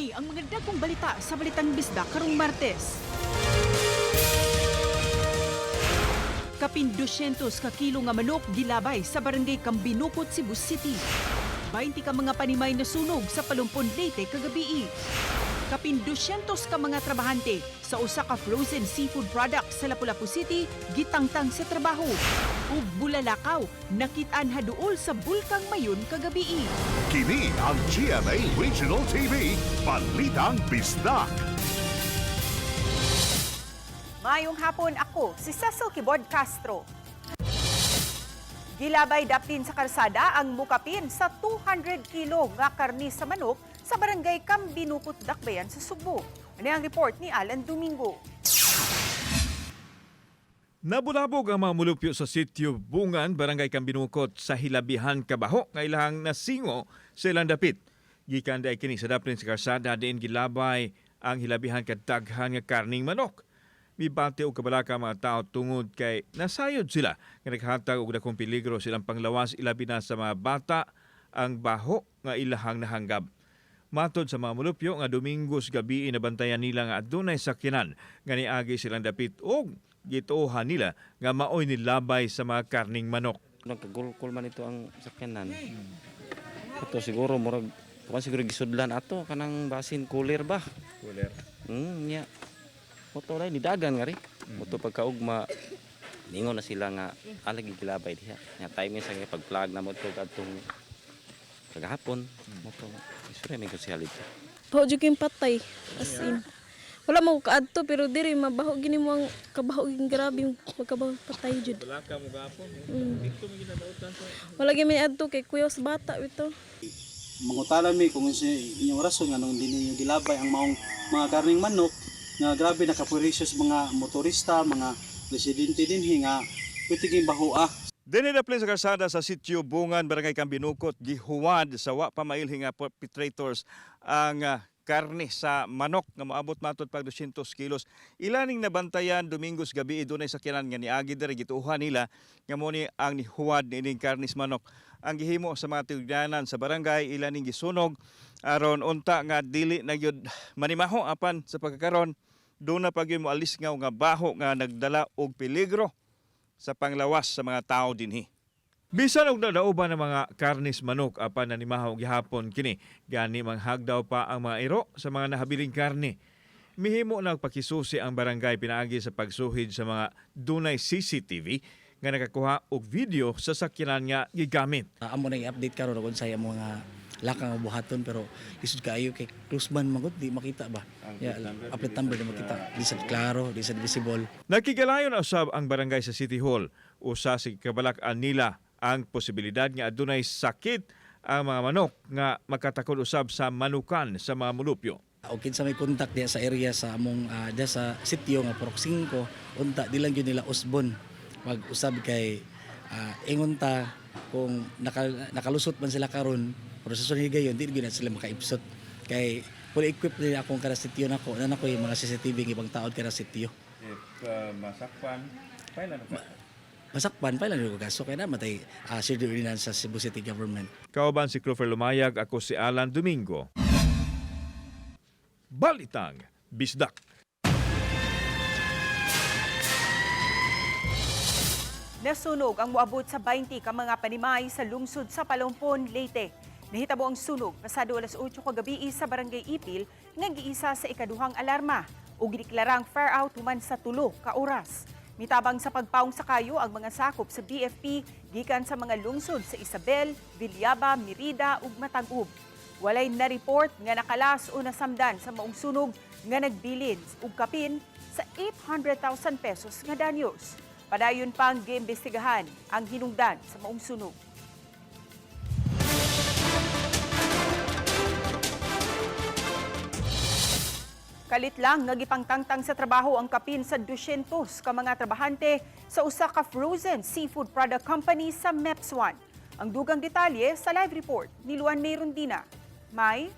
Kini ang mga dagkong balita sa Balitang Bisdak karong Martes. Kapin 200 ka kilo nga manok gilabay sa barangay Kambinukot, Cebu City. 20 ka mga panimay na sunog sa Palumpon, Leyte kagabi. Kapin 200 ka mga trabahante sa usa ka frozen seafood product sa Lapu-Lapu City gitangtang sa trabaho. Ug bulalakaw nakit-an haduol sa Bulkang Mayon kagabi. Kini ang GMA Regional TV, Balitang Bisdak. Mayong hapon, ako si Cecil Kibod Castro. Gilabay daptin sa karsada ang mukapin sa 200 kilo nga karni sa manok sa barangay Kambinukot, Dakbayan sa Subo. Ano ang report ni Alan Domingo? Nabulabog ang mga mulupyo sa sitio Bungan, barangay Kambinukot sa Hilabihan, Kabaho, nga ilang nasingo sa ilang dapit. Gikan day kini sa daptin sa karsada diin gilabay ang hilabihan kadaghan nga karning manok. Mibante og kabalaka mga tao tungod kay nasayod sila nga naghatag og dakong peligro silang panglawas ilabi na sa mga bata ang baho nga ilahang nahanggab. Matod sa mga mulupyo nga Domingos gabi inabantayan nila nga adunay sakyanan nga niagi silang dapit og gituohan nila nga maoy nilabay sa mga karning manok. Nagkagulkol man ito ang sakyanan. Ito siguro murag siguro gisudlan ato kanang basin cooler ba? Cooler. Nya. Moto na nidagan nga ri. Moto pagkaugma ningon na sila nga alagi gilabay diha. Nya timing sa pag-plug na mo to kadtong kagahapon. Moto isure may kusihal ito. Baho jud yung patay. As in. Wala mo kaadto pero diri mabaho gini mo ang kabaho gini grabe yung pagkabaho patay jud. Balaka mo gapon. Dito mo ginadautan sa Wala gyud may adto kay kuya sa bata bitaw. Mangutala mi kung inyong rason nga nung hindi ninyo gilabay ang maong mga karning manok nga grabe nakapurisyo sa mga motorista, mga residente din nga pitiging bahua. Dini na sa karsada sa sitio Bungan, barangay Kambinukot, gihuwad sa wa pa mailhi nga perpetrators ang karne sa manok nga moabot matod pag 200 kilos. Ilaning nabantayan Domingos gabi dunay sakyanan nga niagi diri gituohan nila nga mo ni ang nihuwad nining karne sa manok. Ang gihimo sa mga tigdanan sa barangay ilaning gisunog aron unta nga dili na gyud manimaho apan sa pagkakaron do na pag moalis nga baho nga nagdala og peligro sa panglawas sa mga tao dinhi. Bisan og nadauban ng mga karnis manok apan nanimahaw gihapon kini gani manghagdaw pa ang mga iro sa mga nahabiling karne. Mihimo nagpakisusi ang barangay pinaagi sa pagsuhid sa mga dunay CCTV nga nakakuha og video sa sakyanan nga gigamit. Amo na i-update karon kung saya mga lakang buhaton pero lisod kaayo kay cruiseman magud di makita ba. Update number di makita, di sad klaro, di sad visible. Nakigalayon usab ang barangay sa City Hall usa sa kabalak-an nila ang posibilidad nga adunay sakit ang mga manok nga magkatakod usab sa manukan sa mga mulupyo. O kinsa may contact diya sa area sa among diya sa sitio nga Purok 5 unta di lang gyud nila usbon mag-usab kay ingon ta kung nakalusot man sila karon proseso ni gayon di gyud sila makaipsot kay fully equipped nila akong kada sitio nako na nakoy mga CCTV ng ibang taod kada sitio. If masakpan, pailan pa? Masakpan pa lang yung kaso kaya na matay Sir Ordinance sa Cebu City Government. Kauban si Clover Lumayag, ako si Alan Domingo. Balitang Bisdak. Nasunog ang moabot sa 20 ka mga panimay sa lungsod sa Palumpon, Leyte. Nahitabo ang sunog pasado alas 8 kagabi sa barangay Ipil nga giisa sa ikaduhang alarma o gideklarang fire out human sa 3 ka oras. Mitabang sa pagpaong sa kayo ang mga sakop sa BFP gikan sa mga lungsod sa Isabel, Villaba, Merida ug Matag-ub. Walay na-report nga nakalas o nasamdan sa maong sunog nga nagbilin ug kapin sa 800,000 pesos nga danyos. Padayon pang giimbestigahan ang hinungdan sa maong sunog. Kalit lang nga gipangtangtang sa trabaho ang kapin sa 200 ka mga trabahante sa usa ka frozen seafood product company sa MEPS1. Ang dugang detalye sa live report ni Luan May Rondina. May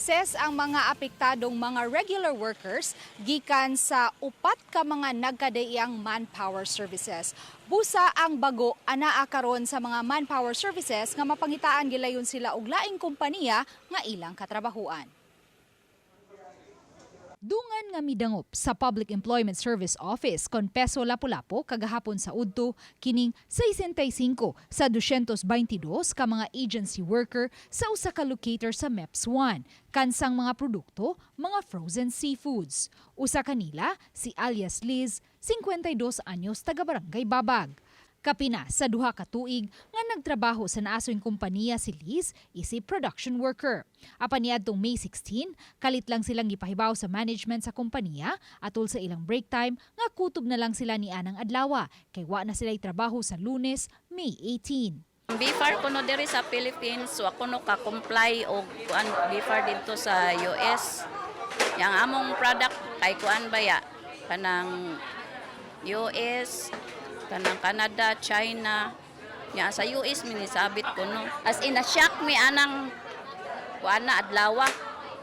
Ses ang mga apektadong mga regular workers gikan sa upat ka mga nagkadaiyang manpower services. Busa ang bago anaa karon sa mga manpower services nga mapangitaan gilayon sila og laing kompanya nga ilang katrabahuan. Dungan nga midangop sa Public Employment Service Office kon Peso Lapu-Lapu kagahapon sa udto kining 65 sa 222 ka mga agency worker sa usa ka locator sa MEPS 1 kansang mga produkto, mga frozen seafoods. Usa kanila si alias Liz, 52 anyos, taga Barangay Babag. Kapina sa duha ka tuig nga nagtrabaho sa naasoing kompanya si Liz, isip production worker. Apan niadtong May 16, kalit lang silang gipahibaw sa management sa kompanya atol sa ilang break time nga kutob na lang sila ni anang adlaw kay wa na sila'y trabaho sa Lunes, May 18. BFAR kuno diri sa Philippines, so ako no ka-comply og kuan BFAR dito sa US. Yang among product kay kuan baya kanang US, kanang Canada, China, nya sa US minisabit ko no. As in na-shock mi anang kuana adlaw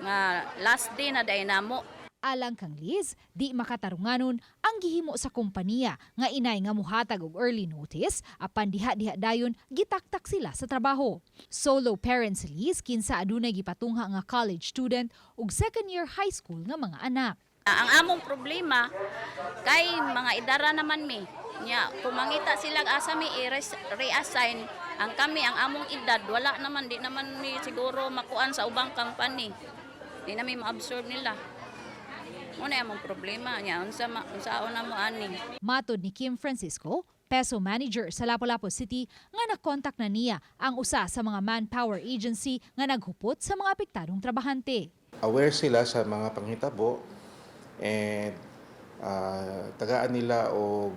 nga last day na day namo. Alang kang Liz, di makatarunganon ang gihimo sa kompanya nga inay nga muhatag og early notice apan diha-diha dayon gitaktak sila sa trabaho. Solo parents si Liz kinsa adunay gipatungha nga college student ug second year high school nga mga anak. Ang among problema kay mga idara naman mi. Nya, kung mangita silang asa mi i-reassign, ang kami, ang among edad, wala naman, di naman mi siguro makuan sa ubang company. Di namin ma-absorb nila. Muna among problema niya, unsaon na mo ani. Matod ni Kim Francisco, Peso Manager sa Lapu-Lapu City, nga nakontak na niya ang usa sa mga manpower agency nga naghupot sa mga apektadong trabahante. Aware sila sa mga panghitabo and tagaan nila o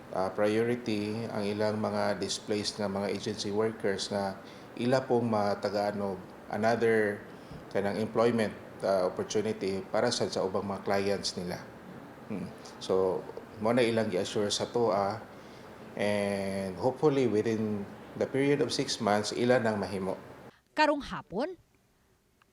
priority ang ilang mga displaced nga mga agency workers nga ila pong matagaan og another kanang employment opportunity para sa ubang mga clients nila. So mo na ilang gi-assure sa TOA and hopefully within the period of 6 months ila nang mahimo. Karong hapon,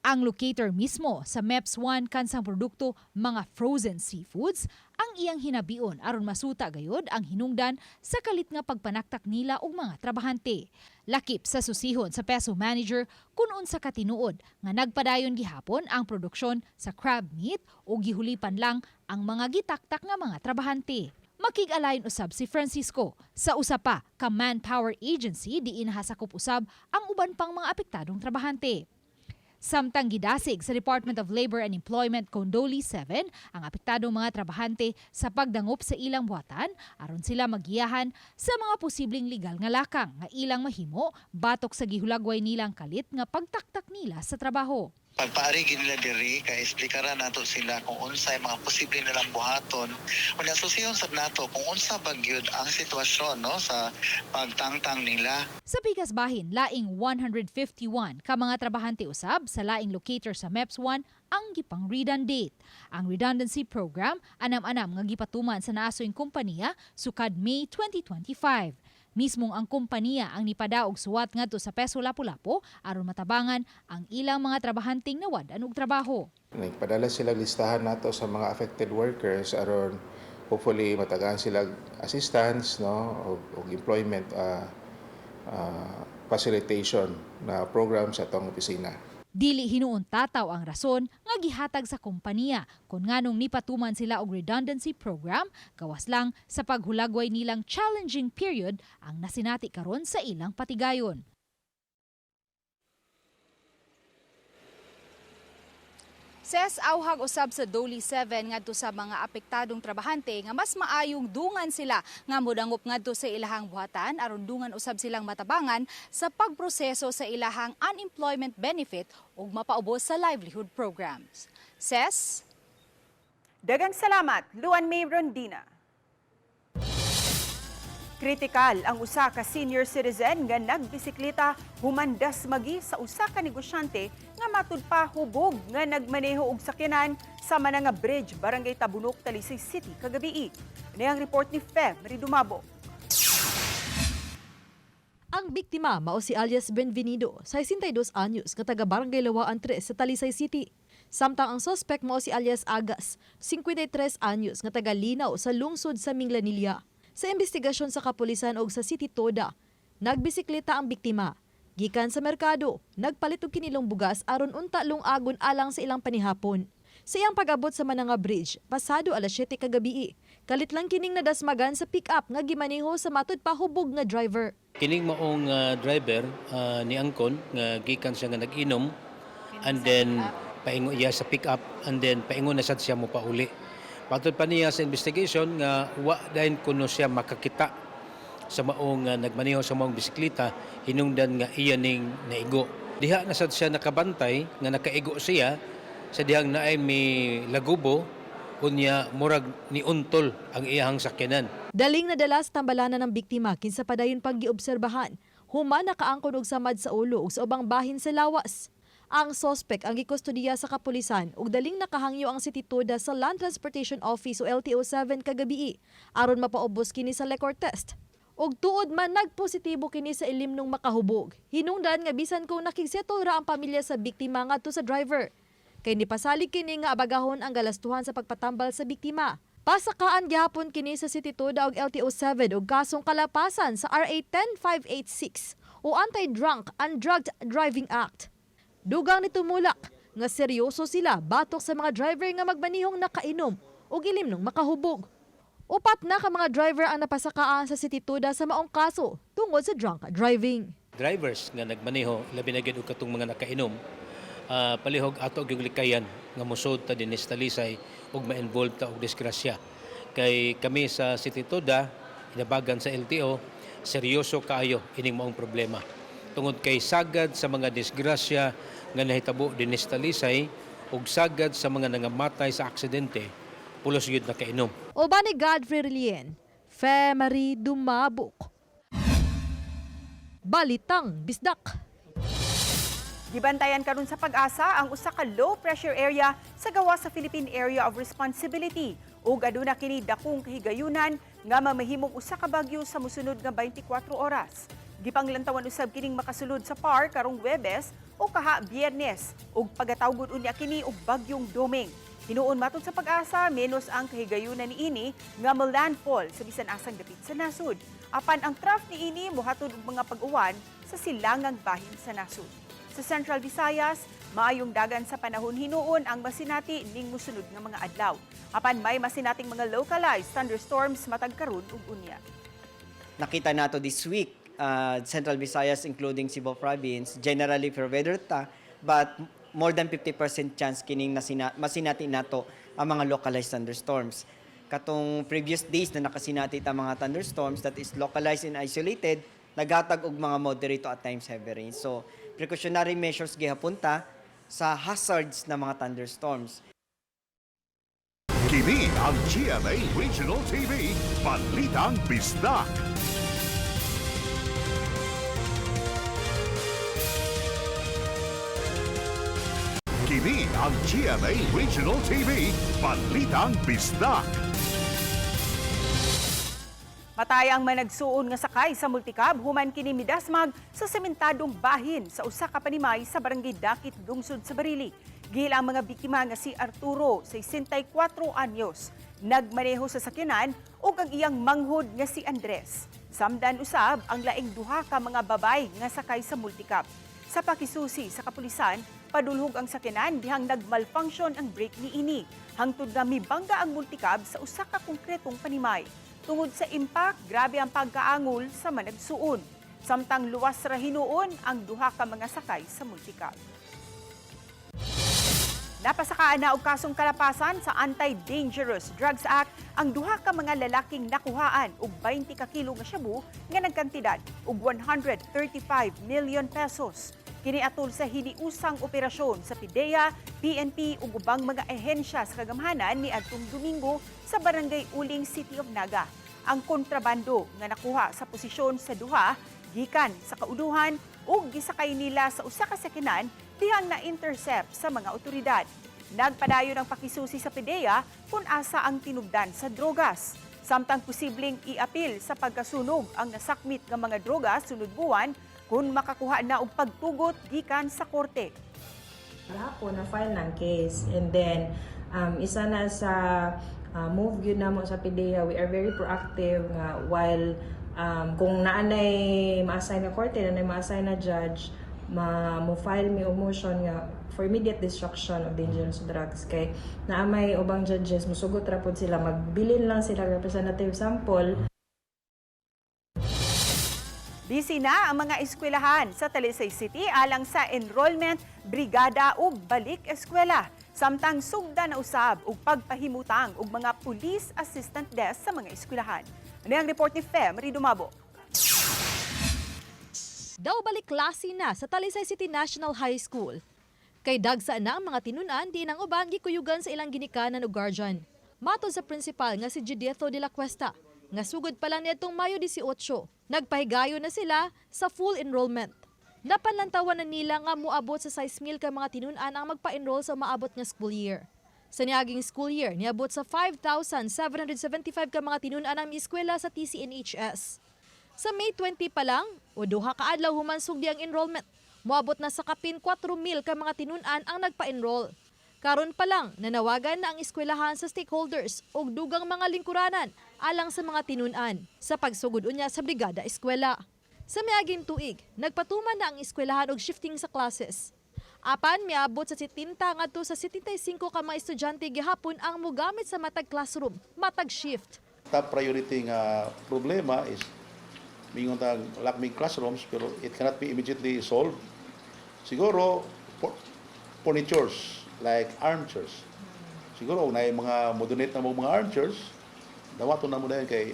ang locator mismo sa MEPS 1 kansang produkto mga frozen seafoods ang iyang hinabion aron masuta gayod ang hinungdan sa kalit nga pagpanaktak nila og mga trabahante. Lakip sa susihon sa Peso Manager kun unsa ka tinuod nga nagpadayon gihapon ang produksyon sa crab meat o gihulipan lang ang mga gitaktak nga mga trabahante. Makig-alayon usab si Francisco sa usa pa ka manpower agency diin hasakop usab ang uban pang mga apektadong trabahante. Samtang gidasig sa Department of Labor and Employment Condoli 7 ang apektadong mga trabahante sa pagdangop sa ilang buhatan aron sila magiyahan sa mga posibleng legal nga lakang nga ilang mahimo batok sa gihulagway nilang kalit nga pagtaktak nila sa trabaho. Pagpaarigi nila diri kay explikaran nato sila kung unsay mga posible nilang buhaton. Unya susiyon sad nato kung unsa ba gyud ang sitwasyon no sa pagtangtang nila. Sa bigas bahin, laing 151 ka mga trabahante usab sa laing locator sa MEPS 1 ang gipang redundant. Ang redundancy program anam-anam nga gipatuman sa naasoing kompanya sukad May 2025. Mismong ang kompanya ang nipadaog suwat ngadto sa Peso Lapu-Lapu aron matabangan ang ilang mga trabahanteng nawadan og trabaho. Nagpadala sila listahan nato sa mga affected workers aron hopefully matagaan sila assistance no og employment facilitation na program sa atong opisina. Dili hinuon tataw ang rason nga gihatag sa kompanya kung nganong nipatuman sila og redundancy program gawas lang sa paghulagway nilang challenging period ang nasinati karon sa ilang patigayon. Ses awhag usab sa Doli 7 ngadto sa mga apektadong trabahante nga mas maayong dungan sila nga modangop ngadto sa ilahang buhatan aron dungan usab silang matabangan sa pagproseso sa ilahang unemployment benefit ug mapaubos sa livelihood programs. Ses, Daghang salamat, Luan May Rondina. Kritikal ang usa ka senior citizen nga nagbisikleta humandas magi sa usa ka negosyante nga matud pa hubog nga nagmaneho og sakyanan sa Mananga Bridge, Barangay Tabunok, Talisay City kagabi. Ini ang report ni Fem Ridumabo. Ang biktima mao si alias Benvenido, 62 anyos, nga taga Barangay Lawaan 3 sa Talisay City. Samtang ang suspect mao si alias Agas, 53 anyos, nga taga Linaw sa lungsod sa Minglanilla. Sa investigasyon sa kapulisan og sa City Toda, nagbisikleta ang biktima. Gikan sa merkado, nagpalit og kinilong bugas aron unta lungagon alang sa ilang panihapon. Sa iyang pag-abot sa Mananga Bridge, pasado alas 7 kagabi, kalit lang kining nadasmagan sa pick-up nga gimaneho sa matud pa hubog nga driver. Kining maong driver ni Angkon nga gikan siya nga nag-inom and then paingon iya sa pick-up and then paingon na sad siya mo pauli. Patod pa niya sa investigation nga wa dayon kuno siya makakita sa maong nagmaneho sa maong bisikleta hinungdan nga iya ning naigo. Diha na sad siya nakabantay nga nakaigo siya sa dihang naay may lagubo unya murag ni untol ang iyahang sakyanan. Daling nadala sa tambalanan ng biktima kinsa padayon pang giobserbahan, human nakaangkon og samad sa ulo ug sa ubang bahin sa lawas. Ang suspect ang gikustudiya sa kapulisan ug daling nakahangyo ang City Toda sa Land Transportation Office o LTO-7 kagabi aron mapaubos kini sa liquor test. Og tuod man nagpositibo kini sa ilim nung makahubog. Hinungdan nga bisan kung nakigsettle ra ang pamilya sa biktima ngadto sa driver. Kay nipasalig kini nga abagahon ang galastuhan sa pagpatambal sa biktima. Pasakaan gihapon kini sa City Toda og LTO-7 og kasong kalapasan sa RA 10586 o Anti-Drunk and Drugged Driving Act. Dugang nitumulak nga seryoso sila batok sa mga driver nga magmanihong nakainom o ilim nung makahubog. Upat na ka mga driver ang napasakaan sa City Toda sa maong kaso tungod sa drunk driving. Drivers nga nagmaneho labi na gyud og katong mga nakainom palihog ato og likayan nga mosud ta dinis Talisay ug ma-involve ta og disgrasya. Kay kami sa City Toda inabagan sa LTO seryoso kaayo ining maong problema. Tungod kay sagad sa mga disgrasya nga nahitabo dinis Talisay ug sagad sa mga nangamatay sa aksidente pulos gyud nakainom. Uban ni Godfrey Relien, Femari Dumabok. Balitang Bisdak. Gibantayan karon sa Pag-asa ang usa ka low pressure area sa gawa sa Philippine Area of Responsibility ug aduna kini dakong kahigayunan nga mamahimong usa ka bagyo sa mosunod nga 24 oras. Gipanglantawan usab kining makasulod sa PAR karong Huwebes o kaha Biyernes ug pagatawgon unya kini og bagyong Doming. Hinuon matud sa Pag-asa menos ang kahigayunan niini nga landfall sa bisan asang dapit sa nasud. Apan ang trough niini mohatod og mga pag-uwan sa silangang bahin sa nasud. Sa Central Visayas, maayong dagan sa panahon hinuon ang masinati ning mosunod nga mga adlaw. Apan may masinating mga localized thunderstorms matag karon ug unya. Nakita nato this week, Central Visayas including Cebu Province, generally fair weather ta, but more than 50% chance kining masinati nato ang mga localized thunderstorms. Katong previous days na nakasinati ta mga thunderstorms that is localized and isolated, naghatag og mga moderate to at times heavy rain. So, precautionary measures gihapunta sa hazards ng mga thunderstorms. Kini ang GMA Regional TV, Balitang Bisdak. Kini ang GMA Regional TV, Balitang Bisdak. Matayang managsuon nga sakay sa multicab human kini midasmag sa sementadong bahin sa usa ka panimay sa Barangay Dakit, lungsod sa Barili. Gihil ang mga biktima nga si Arturo, 64 anyos, nagmaneho sa sakyanan ug ang iyang manghod nga si Andres. Samdan usab ang laing duha ka mga babay nga sakay sa multicab. Sa pakisusi sa kapulisan, padulhog ang sakyanan dihang nagmalfunction ang brake niini. Hangtod nga mibangga ang multicab sa usa ka konkretong panimay. Tungod sa impact, grabe ang pagkaangol sa managsuon. Samtang luwas ra hinuon ang duha ka mga sakay sa multicab. Napasakaan na og kasong kalapasan sa Anti-Dangerous Drugs Act ang duha ka mga lalaking nakuhaan og 20 ka kilo nga shabu nga nagkantidad og 135 million pesos. Kini atol sa hiniusang operasyon sa PIDEA, PNP ug ubang mga ehensya sa kagamhanan ni adtong Domingo sa Barangay Uling, City of Naga. Ang kontrabando nga nakuha sa posisyon sa duha gikan sa kauduhan ug gisakay nila sa usa ka sakyanan dihang na-intercept sa mga otoridad. Nagpadayon ang pakisusi sa PIDEA kung asa ang tinubdan sa drogas. Samtang posibleng iapil sa pagkasunog ang nasakmit nga mga droga sunod buwan kung makakuha na og pagtugot gikan sa korte. Gahapon na file ng case, and then isa na sa move yun namo sa PDEA, we are very proactive nga while kung naanay ma-assign na korte, naanay ma-assign na judge, mo-file mi og motion nga for immediate destruction of dangerous drugs. Kay naamay ubang judges, musugot ra pod sila, magbilin lang sila representative sample. Busy na ang mga eskwelahan sa Talisay City alang sa enrollment, brigada ug balik eskwela. Samtang sugda na usab ug pagpahimutang ug mga police assistant desk sa mga eskwelahan. Ano ang report ni Fem Ridumabo? Daw balik klase na sa Talisay City National High School. Kay dagsa na ang mga tinunan di nang uban gikuyugan sa ilang ginikanan ug guardian. Matod sa principal nga si Judetho de la Cuesta, nga sugod pa lang niadtong Mayo 18, nagpahigayon na sila sa full enrollment. Napanlantawan na nila nga moabot sa 6,000 ka mga tinunan ang magpa-enroll sa maabot nga school year. Sa niaging school year, niabot sa 5,775 ka mga tinunan ang eskwela sa TCNHS. Sa May 20 pa lang, o duha ka adlaw humansug di ang enrollment, moabot na sa kapin 4,000 ka mga tinunan ang nagpa-enroll. Karon pa lang, nanawagan na ang eskwelahan sa stakeholders ug dugang mga lingkuranan alang sa mga tinunan sa pagsugod unya sa brigada eskwela. Sa miaging tuig, nagpatuman na ang eskwelahan og shifting sa classes. Apan miabot sa 70 ngadto sa 75 ka mga estudyante gihapon ang mogamit sa matag classroom, matag shift. Top priority nga problema is mingon tag lacking classrooms, pero it cannot be immediately solved. Siguro furnitures like armchairs. Siguro na mga modernate na mga armchairs, dawaton na mo na kay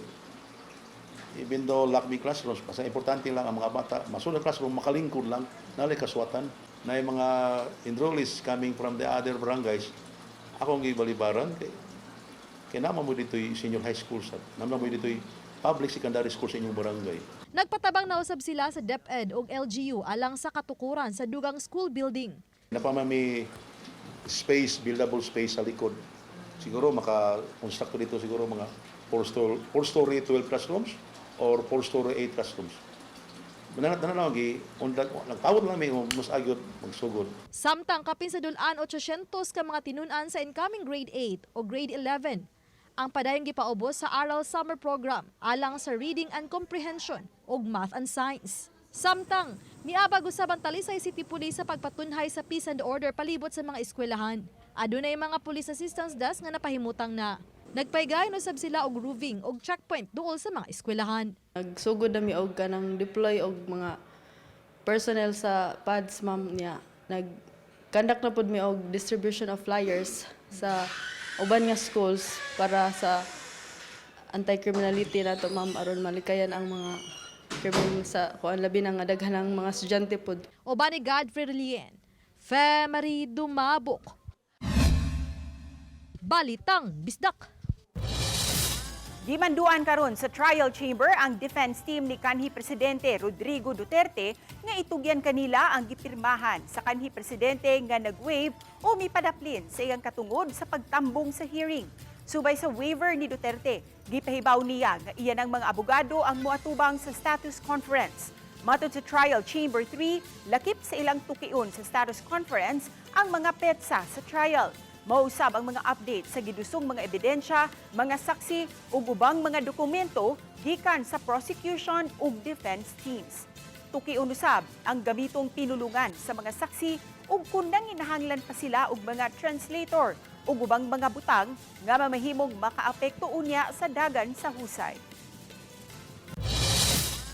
even though lacking classrooms, basta importante lang ang mga bata masunod classroom, makalingkod lang, nalay kaswatan. Na yung mga enrollees coming from the other barangays, akong gibalibaran kay naman mo dito yung senior high school, naman mo dito yung public secondary school sa inyong barangay. Nagpatabang na usab sila sa DepEd ug LGU alang sa katukuran sa dugang school building. Napamami space, buildable space sa likod. Siguro maka-construct dito siguro mga 4-story 12 classrooms or 4-story 8 classrooms. Nagtawad lang may mas agyot magsugod. Samtang kapin sa dulan 800 ka mga tinunan sa incoming grade 8 o grade 11 ang padayong gipaubos sa Aral Summer Program alang sa Reading and Comprehension ug Math and Science. Samtang miabag usab ang Talisay City Police sa pagpatunhay sa peace and order palibot sa mga eskwelahan. Adunay mga police assistance desk nga napahimutang na. Nagpaygayon usab sila og roofing og checkpoint duol sa mga eskwelahan. Nagsugod nami og kanang deploy og mga personnel sa pads ma'am niya. Nag-conduct na pud mi og distribution of flyers sa uban nga schools para sa anti-criminality nato ma'am aron malikayan ang mga krimen sa kuan labi na nga daghanang mga estudyante pud. Uban ni Godfrey Relien, Femery Dumabok. Balitang Bisdak. Gimanduan karon sa trial chamber ang defense team ni kanhi Presidente Rodrigo Duterte nga itugyan kanila ang gipirmahan sa kanhi Presidente nga nag-waive o mipadaplin sa iyang katungod sa pagtambong sa hearing. Subay sa waiver ni Duterte, gipahibaw niya nga iyan ang mga abogado ang moatubang sa status conference. Matod sa trial chamber 3, lakip sa ilang tukion sa status conference ang mga petsa sa trial. Mausab ang mga update sa gidusong mga ebidensya, mga saksi ug ubang mga dokumento gikan sa prosecution ug defense teams. Tukion usab ang gamitong pinulungan sa mga saksi ug kung nanginahanglan pa sila og mga translator ug ubang mga butang nga mamahimong makaapekto unya sa dagan sa husay.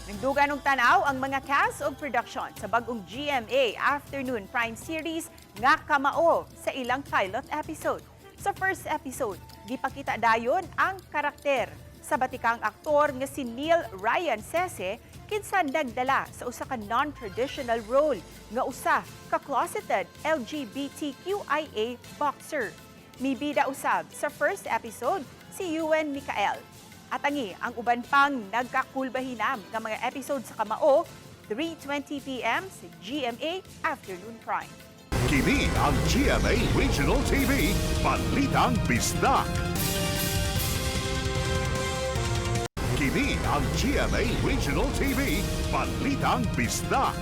Nagdugan og tanaw ang mga cast ug production sa bagong GMA Afternoon Prime Series nga kamao sa ilang pilot episode. Sa first episode, gipakita dayon ang karakter sa batikang aktor nga si Neil Ryan Sese kinsa nagdala sa usa ka non-traditional role nga usa ka closeted LGBTQIA boxer. Mibida usab sa first episode si Ewan Micael. At ang uban pang nagkakulbahinam ng mga episode sa kamao, 3:20 p.m. sa GMA Afternoon Prime. Kini ang GMA Regional TV, Balitang Bisdak. Ini ang GMA Regional TV, Balitang Bisdak.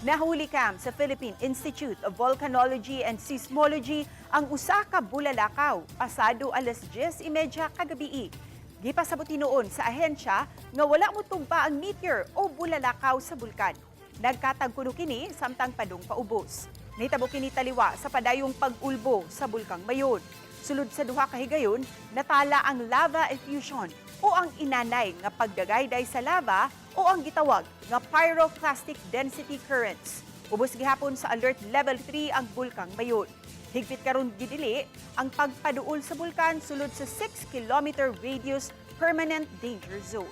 Nahuli kam sa Philippine Institute of Volcanology and Seismology ang usa ka bulalakaw pasado alas 10:30 kagabi. Gipasabot noon sa ahensya nga wala mo tugpa ang meteor o bulalakaw sa bulkan. Nagkatagkuno kini samtang padung paubos. Nahitabo kini taliwa sa padayong pag-ulbo sa bulkang Mayon. Sulod sa duha ka higayon, natala ang lava effusion o ang inanay nga pagdagayday sa lava o ang gitawag nga pyroclastic density currents. Ubos gihapon sa alert level 3 ang bulkang Mayon. Higpit karon gidili ang pagpaduol sa bulkan sulod sa 6-kilometer radius permanent danger zone.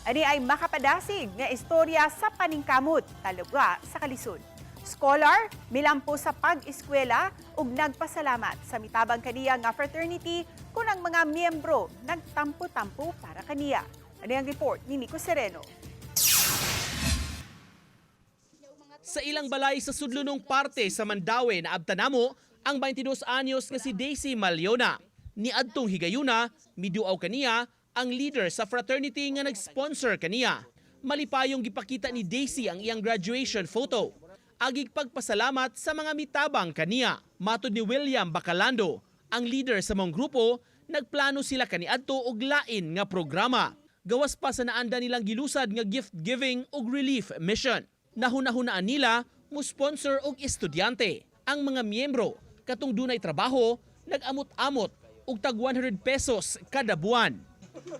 Ani ay makapadasig nga istorya sa paningkamot talagwa sa kalisod. Scholar, milampo sa pag-eskwela ug nagpasalamat sa mitabang kaniya nga fraternity kung ang mga miyembro nagtampo-tampo para kaniya. Ano ang report ni Nico Sereno? Sa ilang balay sa sudlunong parte sa Mandaue na abtanamo ang 22 anyos nga si Daisy Maliona. Ni adtong higayuna, miduaw kaniya ang leader sa fraternity nga nag-sponsor kaniya. Malipayong gipakita ni Daisy ang iyang graduation photo. Agig pagpasalamat sa mga mitabang kaniya. Matod ni William Bacalando, ang leader sa mong grupo, nagplano sila kaniadto og lain nga programa. Gawas pa sa naanda nilang gilusad nga gift giving ug relief mission. Nahuna-hunaan nila mo sponsor og estudyante. Ang mga miyembro katong dunay trabaho nag-amot-amot og tag 100 pesos kada buwan.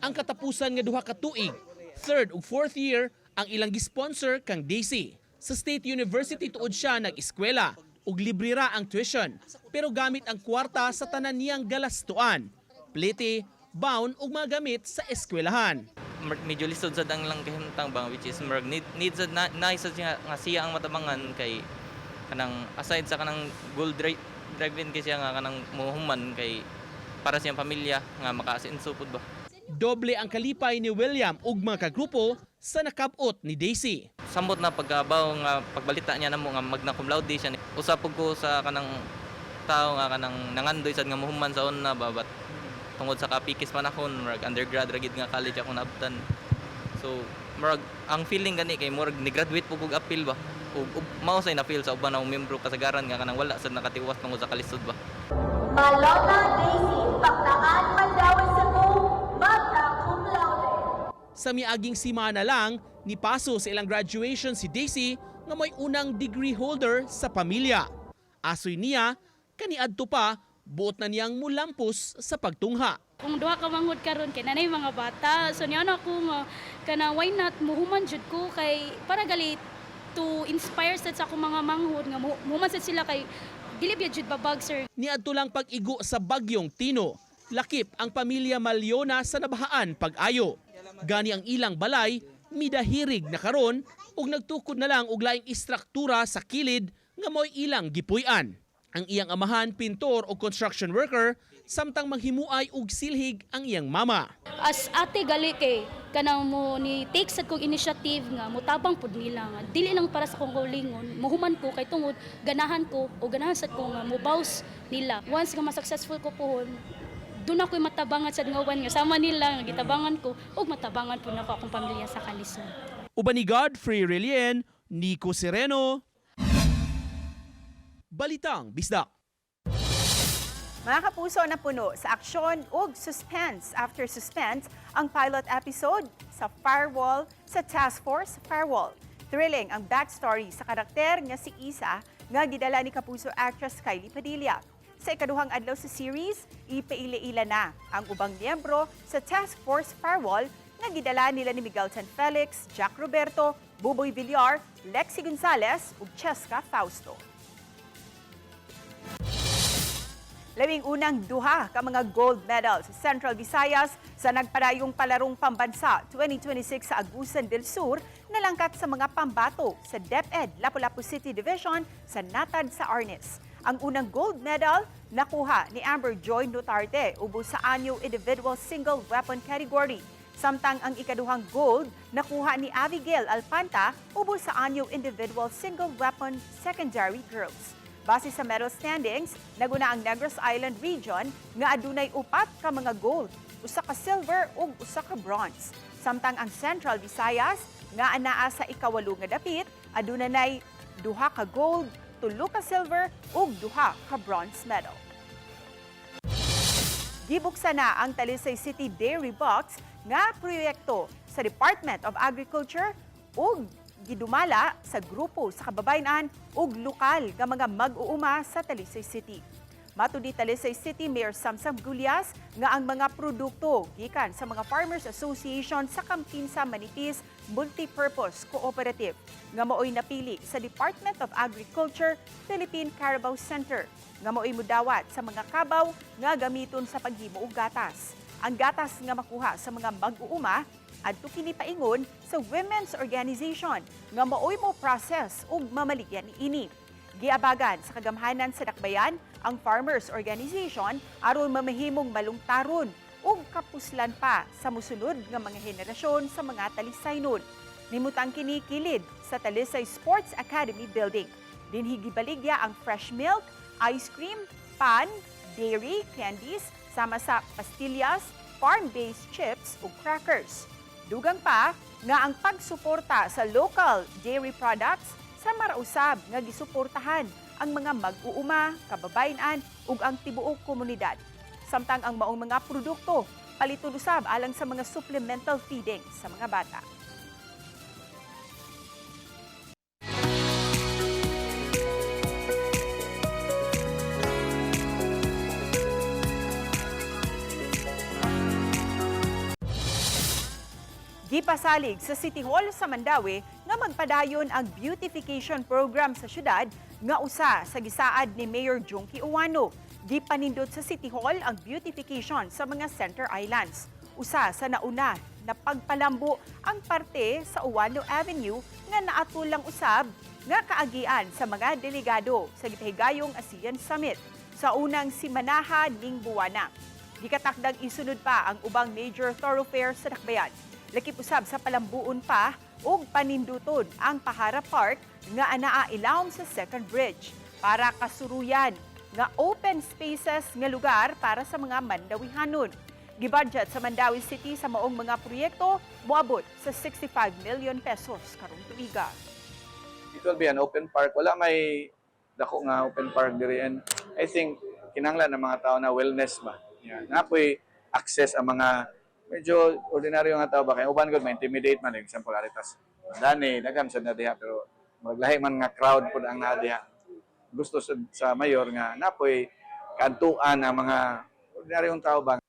Ang katapusan nga duha ka tuig, 3rd ug 4th year ang ilang gisponsor kang Daisy. Sa State University tuod siya nag-eskwela ug libre ra ang tuition pero gamit ang kwarta sa tanan niyang galastuan, plete, baon ug mga gamit sa eskwelahan. Medyo lisod sad ang lang kahimtang bang which is need sad na isa nga siya ang matabangan kay kanang aside sa kanang gold drive-in kay siya nga kanang muhuman kay para sa iyang pamilya nga makaasinso pud ba. Doble ang kalipay ni William ug mga kagrupo sa nakabot ni Daisy. Samot na pagkabaw nga pagbalita niya namo nga magna cum laude siya. Usapog ko sa kanang tao nga kanang nangandoy sad nga muhuman sa una babat tungod sa kapikis panahon murag undergrad ra gid nga college ako naabtan. So murag ang feeling gani kay murag ni graduate pug og appeal ba. Ug mao say na feel sa uban ang membro kasagaran nga kanang wala sad nakatiwas tungod sa kalisod ba. Malona Daisy, paktaan Mandaue sa ko, magna cum laude. Sa miaging simana lang, nipaso sa ilang graduation si Daisy nga may unang degree holder sa pamilya. Asoy niya, kaniadto pa, buot na niyang mulampos sa pagtungha. Kung duha ka manghud karon kay nanay mga bata, so niya ako nga kana why not muhuman jud ko kay para gali to inspire sa akong mga manghud nga muhuman sad sila kay dili biya jud babag sir. Niadto lang pag-igo sa bagyong Tino, lakip ang pamilya Maliona sa nabahaan pag-ayo. Gani ang ilang balay, midahirig na karon ug nagtukod na lang og laing istruktura sa kilid nga mo'y ilang gipuy-an. Ang iyang amahan, pintor o construction worker, samtang manghimuay og silhig ang iyang mama. As ate gali kay kanang mo ni take sad kong initiative nga mutabang pud nila nga dili lang para sa kong kaulingon, muhuman ko kay tungod ganahan ko o ganahan sad ko nga mobaws nila. Once nga ma-successful ko pohon, doon ako'y matabangan sa ngawan nga sama nila nga gitabangan ko ug matabangan po na ko akong pamilya sa kalisod. Uban ni Godfrey Relien, Nico Sereno, Balitang Bisdak. Mga kapuso na puno sa aksyon ug suspense after suspense ang pilot episode sa Firewall sa Task Force Firewall. Thrilling ang backstory sa karakter nga si Isa nga gidala ni kapuso actress Kylie Padilla. Sa ikaduhang adlaw sa series, ipaila-ila na ang ubang miyembro sa Task Force Firewall nga gidala nila ni Miguel San Felix, Jack Roberto, Buboy Villar, Lexi Gonzalez ug Cheska Fausto. Labing unang duha ka mga gold medals sa Central Visayas sa nagpadayong palarong pambansa 2026 sa Agusan del Sur nalangkat sa mga pambato sa DepEd Lapu-Lapu City Division sa Natad sa Arnis. Ang unang gold medal nakuha ni Amber Joy Nutarte ubos sa anyo individual single weapon category. Samtang ang ikaduhang gold nakuha ni Abigail Alpanta ubos sa anyo individual single weapon secondary girls. Base sa medal standings, naguna ang Negros Island region nga adunay 4 ka mga gold, 1 ka silver ug 1 ka bronze. Samtang ang Central Visayas nga anaa sa ika-8 nga dapit, adunay 2 ka gold, 3 ka silver ug 2 ka bronze medal. Gibuksan na ang Talisay City Dairy Box nga proyekto sa Department of Agriculture ug gidumala sa grupo sa kababayan ug lokal nga mga mag-uuma sa Talisay City. Matud ni Talisay City Mayor Samsam Gulyas nga ang mga produkto gikan sa mga Farmers Association sa Campinsa Manipis Multipurpose Cooperative nga maoy napili sa Department of Agriculture Philippine Carabao Center nga maoy mudawat sa mga kabaw nga gamiton sa paghimo og gatas. Ang gatas nga makuha sa mga mag-uuma adto kini paingon sa women's organization nga maoy mo process ug mamaligyan niini. Giabagan sa kagamhanan sa dakbayan ang Farmers Organization aron mamahimong malungtaron ug kapuslan pa sa musunod nga mga henerasyon sa mga talisaynon. Nimutang kini kilid sa Talisay Sports Academy Building. Dinhi gibaligya ang fresh milk, ice cream, pan, dairy, candies, sama sa pastillas, farm-based chips ug crackers. Dugang pa nga ang pagsuporta sa local dairy products sa marausab nga gisuportahan ang mga mag-uuma, kababayan ug ang tibuok komunidad. Samtang ang maong mga produkto paliton usab alang sa mga supplemental feeding sa mga bata. Gipasalig sa City Hall sa Mandawi nga magpadayon ang beautification program sa syudad nga usa sa gisaad ni Mayor Junkie Uwano. Gipanindot sa City Hall ang beautification sa mga center islands. Usa sa nauna na pagpalambo ang parte sa Uwano Avenue nga naatulang usab nga kaagian sa mga delegado sa gitahigayong ASEAN Summit sa unang simanaha ning buwana. Gikatakdang isunod pa ang ubang major thoroughfare sa dakbayan. Lakip usab sa palambuon pa ug paninduton ang Pahara Park nga anaa ilawom sa Second Bridge para kasuruyan nga open spaces nga lugar para sa mga Mandawihanon. Gibudget sa Mandawi City sa maong mga proyekto moabot sa 65 million pesos karong tuiga. It will be an open park. Wala may dako nga open park diri, and I think kinahanglan ng mga tao na wellness ba. Yan. Napoy access ang mga medyo ordinaryo nga tao ba kay uban gud ma-intimidate man, example aritas dani daghan sa na diha, pero maglahi man nga crowd pud ang naa diha. Gusto sa mayor nga napoy kantuan ang mga ordinaryong tao ba.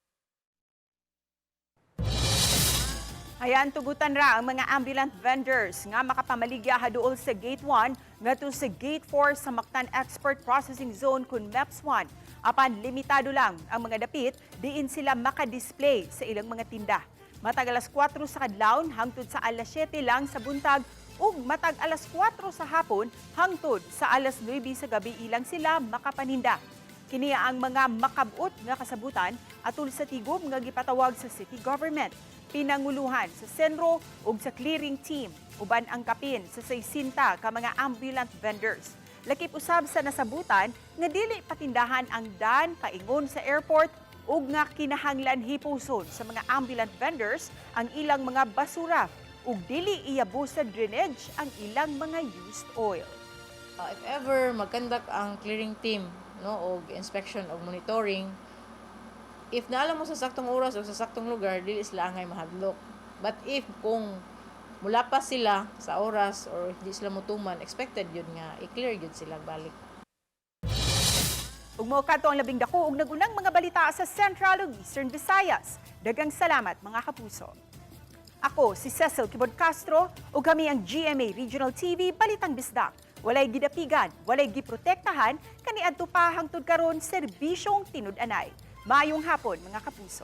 Ayan, tugutan ra ang mga ambulant vendors nga makapamaligya haduol sa Gate 1 ngadto sa Gate 4 sa Mactan Export Processing Zone kun MEPS 1. Apan limitado lang ang mga dapit diin sila makadisplay sa ilang mga tinda. Matag alas 4 sa kadlawon hangtod sa alas 7 lang sa buntag ug matag alas 4 sa hapon hangtod sa alas 9 sa gabi ilang sila makapaninda. Kini ang mga makabut nga kasabutan atol sa tigom nga gipatawag sa city government. Pinanguluhan sa senro ug sa clearing team uban ang kapin sa 60 ka mga ambulant vendors. Lakip usab sa nasabutan nga dili patindahan ang dan paingon sa airport ug nga kinahanglan hipuson sa mga ambulant vendors ang ilang mga basura ug dili iabo sa drainage ang ilang mga used oil. If ever magkandak ang clearing team no og inspection og monitoring, if naalam mo sa saktong oras o sa saktong lugar, dili sila angay mahadlok. But if kung mula pa sila sa oras or di sila mutuman, expected yun nga i-clear yun sila balik. Ug mao kadto ang labing dako ug nagunang mga balita sa Central ug Eastern Visayas. Daghang salamat mga kapuso. Ako si Cecil Kibod Castro ug kami ang GMA Regional TV Balitang Bisdak. Walay gidapigan, walay giprotektahan kaniadto pa hangtod karon serbisyong tinud-anay. Maayong hapon mga kapuso.